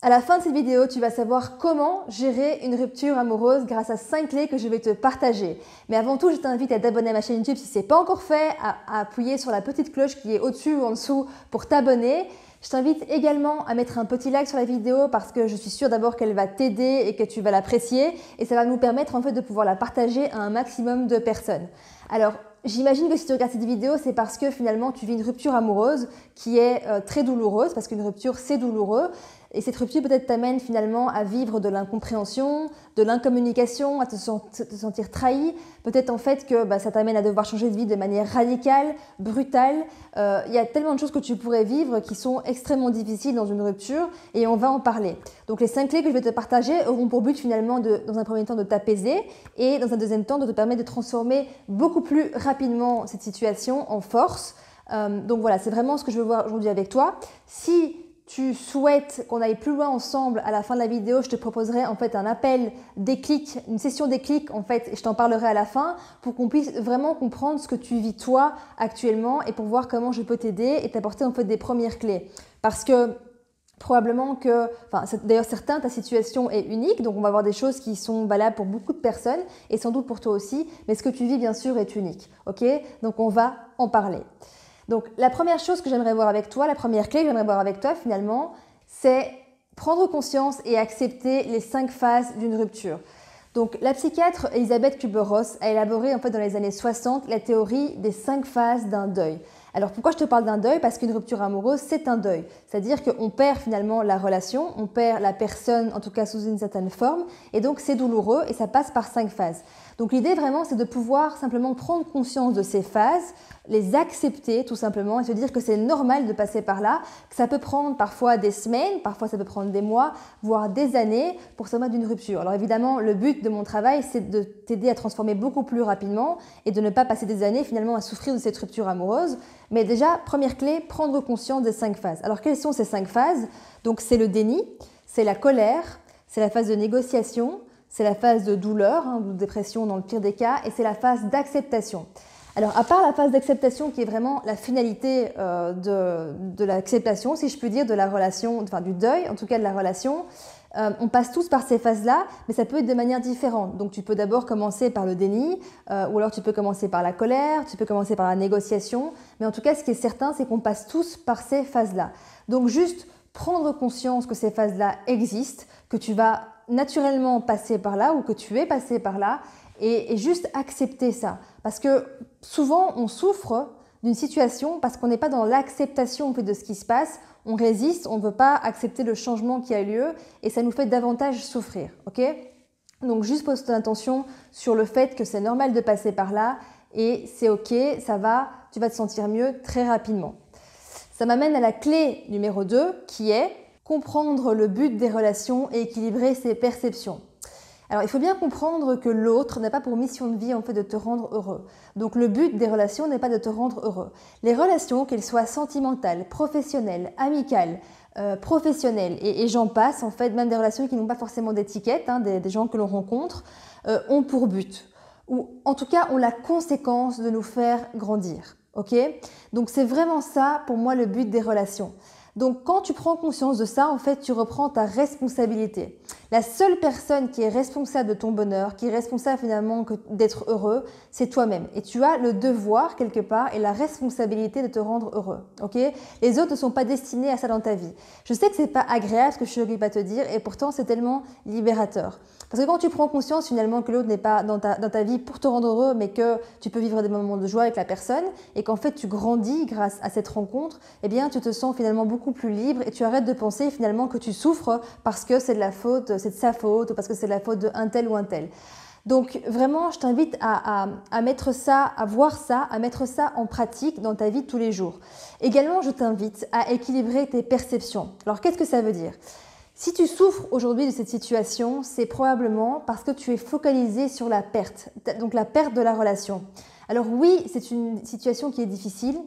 À la fin de cette vidéo, tu vas savoir comment gérer une rupture amoureuse grâce à 5 clés que je vais te partager. Mais avant tout, je t'invite à t'abonner à ma chaîne YouTube si ce n'est pas encore fait, à appuyer sur la petite cloche qui est au-dessus ou en dessous pour t'abonner. Je t'invite également à mettre un petit like sur la vidéo parce que je suis sûre d'abord qu'elle va t'aider et que tu vas l'apprécier et ça va nous permettre en fait de pouvoir la partager à un maximum de personnes. Alors, j'imagine que si tu regardes cette vidéo, c'est parce que finalement tu vis une rupture amoureuse qui est très douloureuse parce qu'une rupture c'est douloureux. Et cette rupture peut-être t'amène finalement à vivre de l'incompréhension, de l'incommunication, à te sentir trahi. Peut-être en fait que ça t'amène à devoir changer de vie de manière radicale, brutale. Il y a tellement de choses que tu pourrais vivre qui sont extrêmement difficiles dans une rupture et on va en parler. Donc les 5 clés que je vais te partager auront pour but finalement dans un premier temps de t'apaiser et dans un deuxième temps de te permettre de transformer beaucoup plus rapidement cette situation en force. Donc voilà, c'est vraiment ce que je veux voir aujourd'hui avec toi. Si tu souhaites qu'on aille plus loin ensemble à la fin de la vidéo, je te proposerai en fait un appel déclic, une session déclic en fait, et je t'en parlerai à la fin pour qu'on puisse vraiment comprendre ce que tu vis toi actuellement et pour voir comment je peux t'aider et t'apporter en fait des premières clés. Parce que probablement que, d'ailleurs ta situation est unique, donc on va avoir des choses qui sont valables pour beaucoup de personnes et sans doute pour toi aussi, mais ce que tu vis bien sûr est unique, ok? Donc on va en parler. Donc la première chose que j'aimerais voir avec toi, la première clé que j'aimerais voir avec toi finalement, c'est prendre conscience et accepter les 5 phases d'une rupture. Donc la psychiatre Elisabeth Kübler-Ross a élaboré en fait dans les années 60 la théorie des 5 phases d'un deuil. Alors pourquoi je te parle d'un deuil? Parce qu'une rupture amoureuse, c'est un deuil. C'est-à-dire qu'on perd finalement la relation, on perd la personne, en tout cas sous une certaine forme, et donc c'est douloureux et ça passe par 5 phases. Donc l'idée vraiment, c'est de pouvoir simplement prendre conscience de ces phases, les accepter tout simplement et se dire que c'est normal de passer par là, que ça peut prendre parfois des semaines, parfois ça peut prendre des mois, voire des années pour se remettre d'une rupture. Alors évidemment, le but de mon travail, c'est de t'aider à transformer beaucoup plus rapidement et de ne pas passer des années finalement à souffrir de cette rupture amoureuse. Mais déjà, première clé, prendre conscience des 5 phases. Alors quelles sont ces 5 phases? Donc c'est le déni, c'est la colère, c'est la phase de négociation, c'est la phase de douleur, de dépression dans le pire des cas, et c'est la phase d'acceptation. Alors, à part la phase d'acceptation qui est vraiment la finalité de l'acceptation, si je puis dire, de la relation, enfin du deuil, en tout cas de la relation, on passe tous par ces phases-là, mais ça peut être de manière différente. Donc, tu peux d'abord commencer par le déni, ou alors tu peux commencer par la colère, tu peux commencer par la négociation, mais en tout cas, ce qui est certain, c'est qu'on passe tous par ces phases-là. Donc, juste prendre conscience que ces phases-là existent, que tu vas naturellement passer par là ou que tu es passé par là et juste accepter ça. Parce que souvent, on souffre d'une situation parce qu'on n'est pas dans l'acceptation de ce qui se passe, on résiste, on ne veut pas accepter le changement qui a lieu et ça nous fait davantage souffrir. Okay? Donc juste pose ton attention sur le fait que c'est normal de passer par là et c'est ok, ça va, tu vas te sentir mieux très rapidement. Ça m'amène à la clé numéro 2 qui est comprendre le but des relations et équilibrer ses perceptions. Alors, il faut bien comprendre que l'autre n'a pas pour mission de vie en fait de te rendre heureux. Donc, le but des relations n'est pas de te rendre heureux. Les relations, qu'elles soient sentimentales, professionnelles, amicales, professionnelles et j'en passe, en fait, même des relations qui n'ont pas forcément d'étiquette, des gens que l'on rencontre, ont pour but, ou en tout cas ont la conséquence de nous faire grandir. Okay? Donc, c'est vraiment ça pour moi le but des relations. Donc, quand tu prends conscience de ça, en fait, tu reprends ta responsabilité. La seule personne qui est responsable de ton bonheur, qui est responsable finalement d'être heureux, c'est toi-même. Et tu as le devoir, quelque part, et la responsabilité de te rendre heureux. Okay? Les autres ne sont pas destinés à ça dans ta vie. Je sais que c'est pas agréable ce que je suis occupée à te dire, et pourtant, c'est tellement libérateur. Parce que quand tu prends conscience finalement que l'autre n'est pas dans ta vie pour te rendre heureux, mais que tu peux vivre des moments de joie avec la personne, et qu'en fait, tu grandis grâce à cette rencontre, eh bien, tu te sens finalement beaucoup plus libre et tu arrêtes de penser finalement que tu souffres parce que c'est de la faute, c'est de sa faute ou parce que c'est de la faute de un tel ou un tel. Donc vraiment, je t'invite à mettre ça, à voir ça, à mettre ça en pratique dans ta vie de tous les jours. Également, je t'invite à équilibrer tes perceptions. Alors, qu'est-ce que ça veut dire ? Si tu souffres aujourd'hui de cette situation, c'est probablement parce que tu es focalisé sur la perte, donc la perte de la relation. Alors oui, c'est une situation qui est difficile.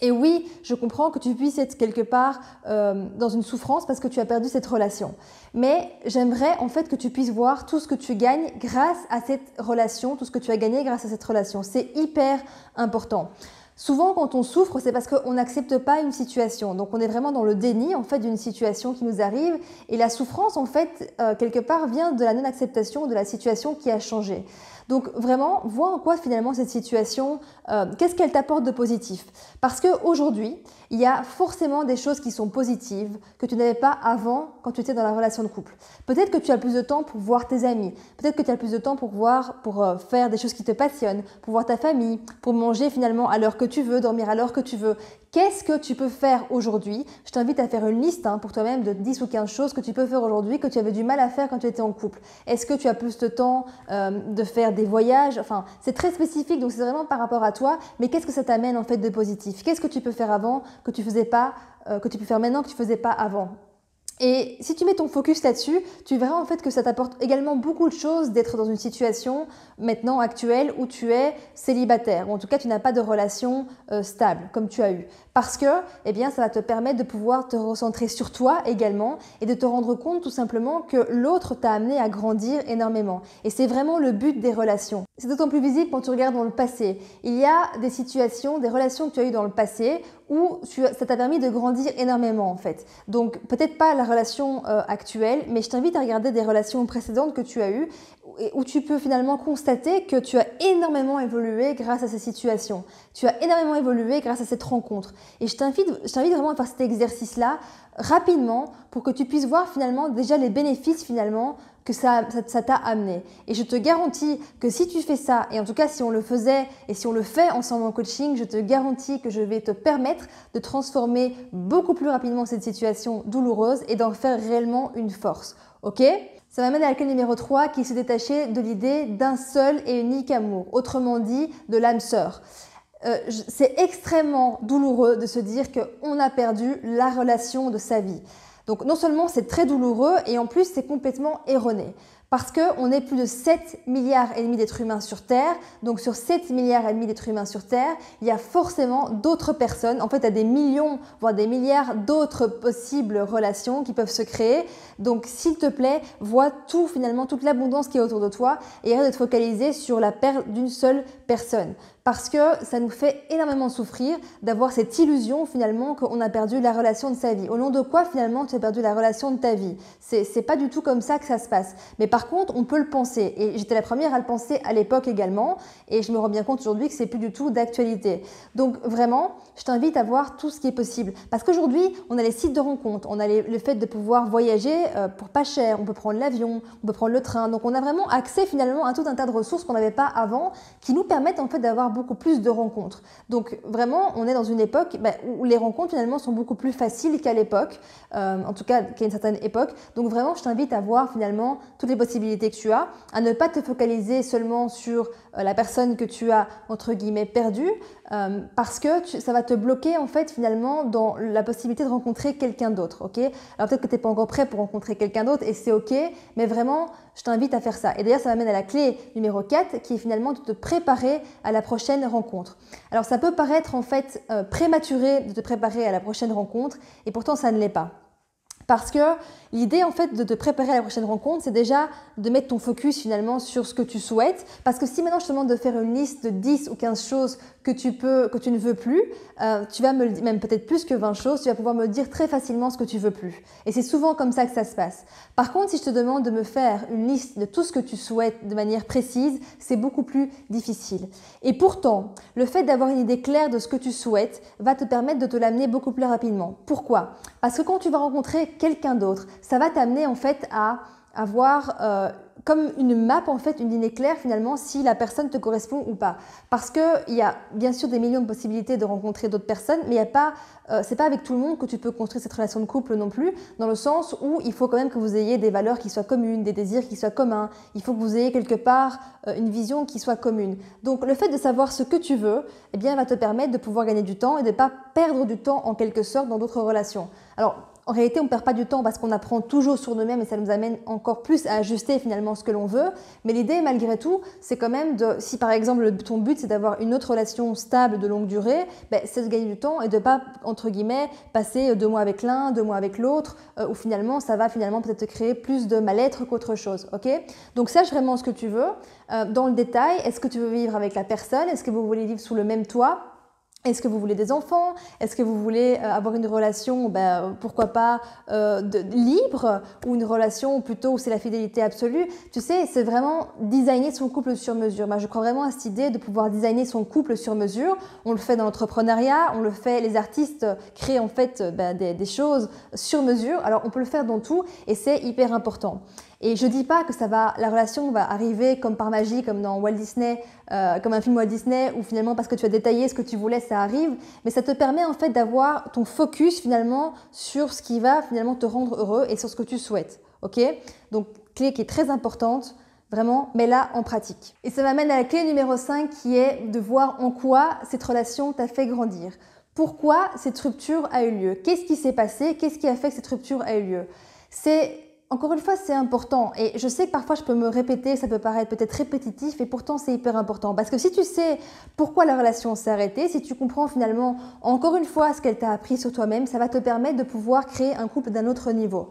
Et oui, je comprends que tu puisses être quelque part dans une souffrance parce que tu as perdu cette relation. Mais j'aimerais en fait que tu puisses voir tout ce que tu gagnes grâce à cette relation, tout ce que tu as gagné grâce à cette relation. C'est hyper important. Souvent, quand on souffre, c'est parce qu'on n'accepte pas une situation. Donc, on est vraiment dans le déni, en fait, d'une situation qui nous arrive. Et la souffrance, en fait, quelque part, vient de la non-acceptation de la situation qui a changé. Donc, vraiment, vois en quoi, finalement, cette situation, qu'est-ce qu'elle t'apporte de positif? Parce qu'aujourd'hui, il y a forcément des choses qui sont positives que tu n'avais pas avant quand tu étais dans la relation de couple. Peut-être que tu as plus de temps pour voir tes amis. Peut-être que tu as plus de temps pour faire des choses qui te passionnent, pour voir ta famille, pour manger finalement à l'heure que tu veux, dormir à l'heure que tu veux. Qu'est-ce que tu peux faire aujourd'hui? Je t'invite à faire une liste pour toi-même de 10 ou 15 choses que tu peux faire aujourd'hui que tu avais du mal à faire quand tu étais en couple. Est-ce que tu as plus de temps de faire des voyages? Enfin, c'est très spécifique, donc c'est vraiment par rapport à toi. Mais qu'est-ce que ça t'amène en fait de positif? Qu'est-ce que tu peux faire avant que tu faisais pas, que tu peux faire maintenant que tu faisais pas avant? Et si tu mets ton focus là-dessus, tu verras en fait que ça t'apporte également beaucoup de choses d'être dans une situation maintenant actuelle où tu es célibataire, ou en tout cas tu n'as pas de relation stable comme tu as eu. Parce que eh bien, ça va te permettre de pouvoir te recentrer sur toi également et de te rendre compte tout simplement que l'autre t'a amené à grandir énormément. Et c'est vraiment le but des relations. C'est d'autant plus visible quand tu regardes dans le passé. Il y a des situations, des relations que tu as eues dans le passé où ça t'a permis de grandir énormément en fait. Donc peut-être pas la relation actuelle, mais je t'invite à regarder des relations précédentes que tu as eues où tu peux finalement constater que tu as énormément évolué grâce à ces situations. Tu as énormément évolué grâce à cette rencontre. Et je t'invite vraiment à faire cet exercice-là rapidement pour que tu puisses voir finalement déjà les bénéfices finalement que ça t'a amené. Et je te garantis que si tu fais ça, et en tout cas si on le faisait et si on le fait ensemble en coaching, je te garantis que je vais te permettre de transformer beaucoup plus rapidement cette situation douloureuse et d'en faire réellement une force. Ok ? Ça m'amène à la clé numéro 3 qui est se détacher de l'idée d'un seul et unique amour, autrement dit de l'âme sœur. C'est extrêmement douloureux de se dire qu'on a perdu la relation de sa vie. Donc non seulement c'est très douloureux et en plus c'est complètement erroné. Parce qu'on est plus de 7 milliards et demi d'êtres humains sur Terre. Donc sur 7 milliards et demi d'êtres humains sur Terre, il y a forcément d'autres personnes. En fait, il y a des millions, voire des milliards d'autres possibles relations qui peuvent se créer. Donc s'il te plaît, vois tout finalement, toute l'abondance qui est autour de toi et arrête de te focaliser sur la perte d'une seule personne. Parce que ça nous fait énormément souffrir d'avoir cette illusion finalement qu'on a perdu la relation de sa vie. Au nom de quoi finalement tu as perdu la relation de ta vie? C'est pas du tout comme ça que ça se passe. Mais par contre, on peut le penser. Et j'étais la première à le penser à l'époque également. Et je me rends bien compte aujourd'hui que c'est plus du tout d'actualité. Donc vraiment, je t'invite à voir tout ce qui est possible. Parce qu'aujourd'hui, on a les sites de rencontres, on a le fait de pouvoir voyager pour pas cher, on peut prendre l'avion, on peut prendre le train. Donc on a vraiment accès finalement à tout un tas de ressources qu'on n'avait pas avant qui nous permettent en fait d'avoir beaucoup plus de rencontres. Donc vraiment, on est dans une époque où les rencontres finalement sont beaucoup plus faciles qu'à l'époque, en tout cas qu'à une certaine époque. Donc vraiment, je t'invite à voir finalement toutes les possibilités que tu as, à ne pas te focaliser seulement sur la personne que tu as entre guillemets perdue, parce que ça va te bloquer en fait finalement dans la possibilité de rencontrer quelqu'un d'autre. Ok ? Alors peut-être que tu n'es pas encore prêt pour rencontrer quelqu'un d'autre et c'est ok, mais vraiment je t'invite à faire ça. Et d'ailleurs ça m'amène à la clé numéro 4 qui est finalement de te préparer à la prochaine rencontre. Alors ça peut paraître en fait prématuré de te préparer à la prochaine rencontre et pourtant ça ne l'est pas. Parce que l'idée en fait de te préparer à la prochaine rencontre, c'est déjà de mettre ton focus finalement sur ce que tu souhaites. Parce que si maintenant je te demande de faire une liste de 10 ou 15 choses que tu ne veux plus, tu vas me le dire, même peut-être plus que 20 choses, tu vas pouvoir me dire très facilement ce que tu veux plus. Et c'est souvent comme ça que ça se passe. Par contre, si je te demande de me faire une liste de tout ce que tu souhaites de manière précise, c'est beaucoup plus difficile. Et pourtant, le fait d'avoir une idée claire de ce que tu souhaites va te permettre de te l'amener beaucoup plus rapidement. Pourquoi ? Parce que quand tu vas rencontrer quelqu'un d'autre, ça va t'amener en fait à avoir comme une map, en fait, une ligne claire finalement si la personne te correspond ou pas. Parce qu'il y a bien sûr des millions de possibilités de rencontrer d'autres personnes, mais c'est pas avec tout le monde que tu peux construire cette relation de couple non plus, dans le sens où il faut quand même que vous ayez des valeurs qui soient communes, des désirs qui soient communs, il faut que vous ayez quelque part une vision qui soit commune. Donc le fait de savoir ce que tu veux, eh bien, va te permettre de pouvoir gagner du temps et de ne pas perdre du temps en quelque sorte dans d'autres relations. Alors, en réalité, on ne perd pas du temps parce qu'on apprend toujours sur nous-mêmes et ça nous amène encore plus à ajuster finalement ce que l'on veut. Mais l'idée, malgré tout, c'est quand même si par exemple ton but c'est d'avoir une autre relation stable de longue durée, c'est de gagner du temps et de ne pas, entre guillemets, passer 2 mois avec l'un, 2 mois avec l'autre, où finalement ça va finalement peut-être te créer plus de mal-être qu'autre chose. Ok ? Donc sache vraiment ce que tu veux. Dans le détail, est-ce que tu veux vivre avec la personne ? Est-ce que vous voulez vivre sous le même toit ? Est-ce que vous voulez des enfants? Est-ce que vous voulez avoir une relation, pourquoi pas, libre, ou une relation plutôt où c'est la fidélité absolue? Tu sais, c'est vraiment designer son couple sur mesure. Moi, je crois vraiment à cette idée de pouvoir designer son couple sur mesure. On le fait dans l'entrepreneuriat, on le fait, les artistes créent en fait des choses sur mesure. Alors, on peut le faire dans tout et c'est hyper important. Et je dis pas que la relation va arriver comme par magie, comme dans Walt Disney, comme un film Walt Disney, où finalement parce que tu as détaillé ce que tu voulais, ça arrive. Mais ça te permet en fait d'avoir ton focus finalement sur ce qui va finalement te rendre heureux et sur ce que tu souhaites. Ok? Donc clé qui est très importante, vraiment, mets-la en pratique. Et ça m'amène à la clé numéro 5 qui est de voir en quoi cette relation t'a fait grandir. Pourquoi cette rupture a eu lieu? Qu'est-ce qui s'est passé? Qu'est-ce qui a fait que cette rupture a eu lieu? Encore une fois, c'est important et je sais que parfois je peux me répéter, ça peut paraître peut-être répétitif et pourtant c'est hyper important parce que si tu sais pourquoi la relation s'est arrêtée, si tu comprends finalement encore une fois ce qu'elle t'a appris sur toi-même, ça va te permettre de pouvoir créer un couple d'un autre niveau.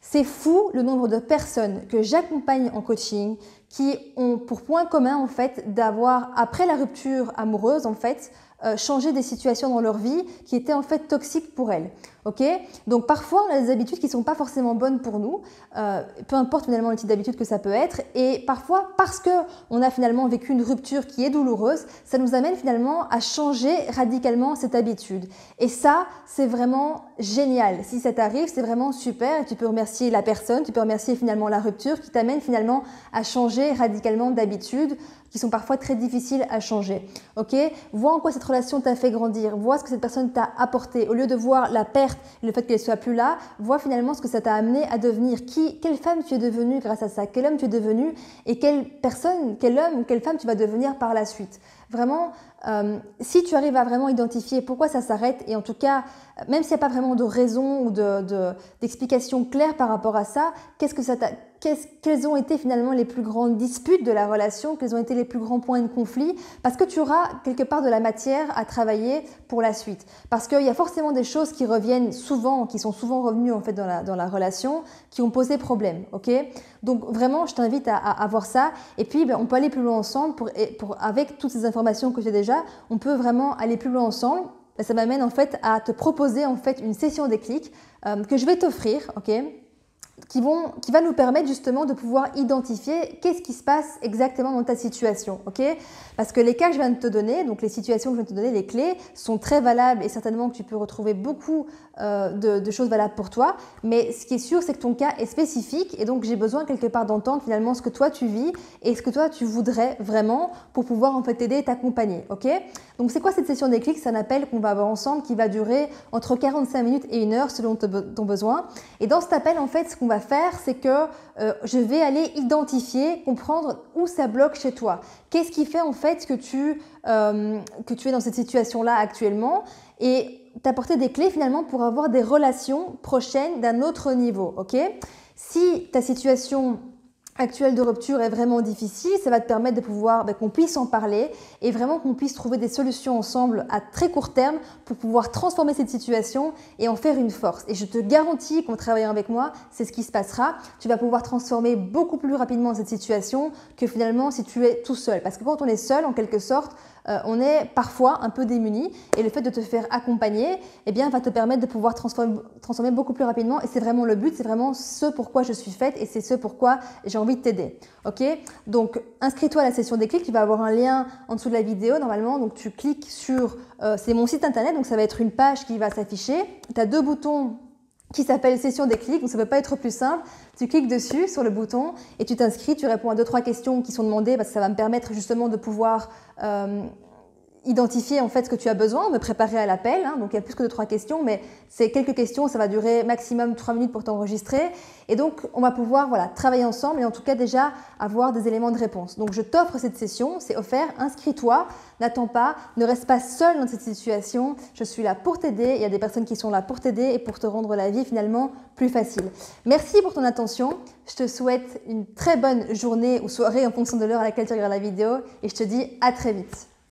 C'est fou le nombre de personnes que j'accompagne en coaching qui ont pour point commun en fait d'avoir, après la rupture amoureuse en fait, changé des situations dans leur vie qui étaient en fait toxiques pour elles. Ok? Donc parfois on a des habitudes qui ne sont pas forcément bonnes pour nous, peu importe finalement le type d'habitude que ça peut être, et parfois parce qu'on a finalement vécu une rupture qui est douloureuse, ça nous amène finalement à changer radicalement cette habitude. Et ça, c'est vraiment génial. Si ça t'arrive, c'est vraiment super et tu peux remercier la personne, tu peux remercier finalement la rupture qui t'amène finalement à changer radicalement d'habitudes qui sont parfois très difficiles à changer. Ok? Vois en quoi cette relation t'a fait grandir, vois ce que cette personne t'a apporté. Au lieu de voir la perte et le fait qu'elle soit plus là, vois finalement ce que ça t'a amené à devenir. Quelle femme tu es devenue grâce à ça? Quel homme tu es devenu? Et quelle personne, quel homme ou quelle femme tu vas devenir par la suite? Vraiment, si tu arrives à vraiment identifier pourquoi ça s'arrête, et en tout cas, même s'il n'y a pas vraiment de raison ou d'explication claire par rapport à ça, quelles ont été finalement les plus grandes disputes de la relation, quels ont été les plus grands points de conflit, parce que tu auras quelque part de la matière à travailler pour la suite. Parce qu'il y a forcément des choses qui reviennent souvent, qui sont souvent revenues en fait dans la relation, qui ont posé problème. Ok? Donc vraiment, je t'invite à voir ça. Et puis, on peut aller plus loin ensemble avec toutes ces informations que j'ai déjà, on peut vraiment aller plus loin ensemble. Ça m'amène en fait à te proposer en fait une session déclic que je vais t'offrir, ok, qui va nous permettre justement de pouvoir identifier qu'est-ce qui se passe exactement dans ta situation, ok? Parce que les cas que je viens de te donner, donc les situations que je viens de te donner, les clés, sont très valables et certainement que tu peux retrouver beaucoup de choses valables pour toi. Mais ce qui est sûr, c'est que ton cas est spécifique et donc j'ai besoin quelque part d'entendre finalement ce que toi tu vis et ce que toi tu voudrais vraiment pour pouvoir en fait t'aider et t'accompagner, ok? Donc c'est quoi cette session déclic? C'est un appel qu'on va avoir ensemble qui va durer entre 45 minutes et 1 heure selon ton besoin. Et dans cet appel, en fait, ce qu'on va faire, c'est que je vais aller identifier, comprendre où ça bloque chez toi. Qu'est-ce qui fait en fait que tu es dans cette situation-là actuellement et t'apporter des clés finalement pour avoir des relations prochaines d'un autre niveau, ok? Si ta situation actuelle de rupture est vraiment difficile, ça va te permettre de pouvoir qu'on puisse en parler et vraiment qu'on puisse trouver des solutions ensemble à très court terme pour pouvoir transformer cette situation et en faire une force. Et je te garantis qu'en travaillant avec moi, c'est ce qui se passera. Tu vas pouvoir transformer beaucoup plus rapidement cette situation que finalement si tu es tout seul. Parce que quand on est seul, en quelque sorte, on est parfois un peu démuni et le fait de te faire accompagner va te permettre de pouvoir transformer beaucoup plus rapidement et c'est vraiment le but, c'est vraiment ce pourquoi je suis faite et c'est ce pourquoi j'ai envie de t'aider. Ok? Donc inscris-toi à la session déclic, tu vas avoir un lien en dessous de la vidéo normalement, donc tu cliques sur, c'est mon site internet, donc ça va être une page qui va s'afficher, tu as 2 boutons qui s'appelle session déclic, donc ça ne peut pas être plus simple. Tu cliques dessus sur le bouton et tu t'inscris, tu réponds à 2-3 questions qui sont demandées parce que ça va me permettre justement de pouvoir identifier en fait ce que tu as besoin, me préparer à l'appel, hein. Donc il y a plus que 2-3 questions, mais c'est quelques questions, ça va durer maximum 3 minutes pour t'enregistrer et donc on va pouvoir travailler ensemble et en tout cas déjà avoir des éléments de réponse. Donc je t'offre cette session, c'est offert, inscris-toi, n'attends pas, ne reste pas seul dans cette situation, je suis là pour t'aider, il y a des personnes qui sont là pour t'aider et pour te rendre la vie finalement plus facile. Merci pour ton attention, je te souhaite une très bonne journée ou soirée en fonction de l'heure à laquelle tu regardes la vidéo et je te dis à très vite.